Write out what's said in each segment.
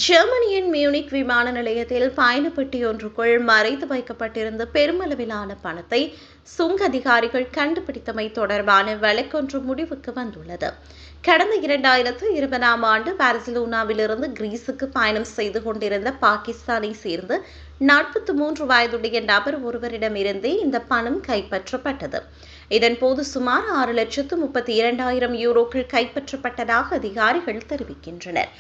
ஜெர்மனியின் மியூனிக் விமான நிலையத்தில் பயணப்பெட்டி ஒன்றுக்குள் மறைத்து வைக்கப்பட்டிருந்த பெருமளவிலான பணத்தை சுங்க அதிகாரிகள் கண்டுபிடித்தமை தொடர்பான வழக்கொன்று முடிவுக்கு வந்துள்ளது. கடந்த 2020ஆம் ஆண்டு பார்சிலோனாவிலிருந்து கிரீஸுக்கு பயணம் செய்து கொண்டிருந்த பாகிஸ்தானை சேர்ந்த 43 வயதுடைய நபர் ஒருவரிடமிருந்தே இந்த பணம் கைப்பற்றப்பட்டது. இதன்போது சுமார் 6,32,000 யூரோக்கள் கைப்பற்றப்பட்டதாக அதிகாரிகள் தெரிவிக்கின்றனர்.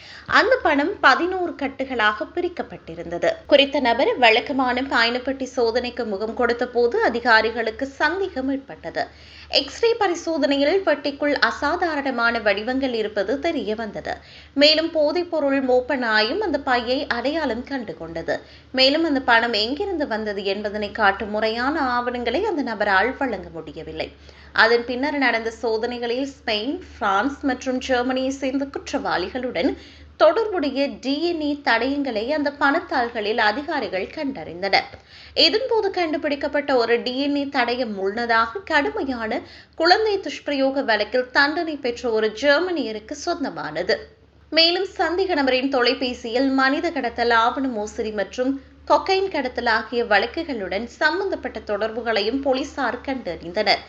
அந்த பணம் 11 கட்டுகளாக பிரிக்கப்பட்டிருந்தது. குறித்த நபர் வழக்கமான பயணப்பெட்டி சோதனைக்கு முகம் கொடுத்த போது அதிகாரிகளுக்கு சந்தேகம் ஏற்பட்டது. எக்ஸ்ரே பரிசோதனையில் பெட்டிக்குள் அசாதாரணமான வடிவங்கள் இருப்பது தெரிய வந்தது. மேலும் போதைப்பொருள் மோப்ப நாயும் அந்த பையை அடையாளம் கண்டுகொண்டது. மேலும் அந்த பணம் எங்கிருந்து வந்தது என்பதனை காட்டும் முறையான ஆவணங்களை அந்த நபரால் வழங்க முடியவில்லை. அதன் பின்னர் நடந்த சோதனைகளில் ஸ்பெயின், பிரான்ஸ் மற்றும் ஜெர்மனியை சேர்ந்த குற்றவாளிகளுடன் தொடர்புடைய DNA தடயங்களை அந்த பணத்தாள்களில் அதிகாரிகள் கண்டறிந்தனர். இதன்போது கண்டுபிடிக்கப்பட்ட ஒரு DNA தடயம் முன்னதாக கடுமையான குழந்தை துஷ்பிரயோக வழக்கில் தண்டனை பெற்ற ஒரு ஜெர்மனியருக்கு சொந்தமானது. மேலும் சந்தேக நபரின் தொலைபேசியில் மனித கடத்தல், ஆவண மோசடி மற்றும் கொக்கைன் கடத்தல் ஆகிய வழக்குகளுடன் சம்பந்தப்பட்ட தொடர்புகளையும் போலீசார் கண்டறிந்தனர்.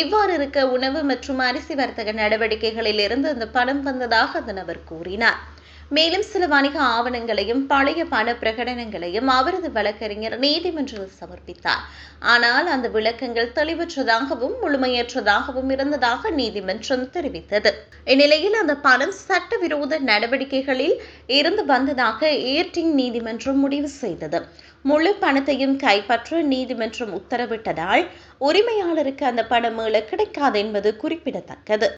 இவ்வாறு இருக்க உணவு மற்றும் அரிசி வர்த்தக நடவடிக்கைகளில் இருந்து அந்த பணம் வந்ததாக அந்த நபர் கூறினார். மேலும் சில வணிக ஆவணங்களையும் பழைய பண பிரகடனங்களையும் அவரது வழக்கறிஞர் நீதிமன்றத்தில் சமர்ப்பித்தார். ஆனால் அந்த விளக்கங்கள் தெளிவற்றதாகவும் முழுமையற்றதாகவும் இருந்ததாக நீதிமன்றம் தெரிவித்தது. இந்நிலையில் அந்த பணம் சட்டவிரோத நடவடிக்கைகளில் இருந்து வந்ததாக ஏர்டிங் நீதிமன்றம் முடிவு செய்தது. முழு பணத்தையும் கைப்பற்ற நீதிமன்றம் உத்தரவிட்டதால் உரிமையாளருக்கு அந்த பணம் மீள கிடைக்காது என்பது குறிப்பிடத்தக்கது.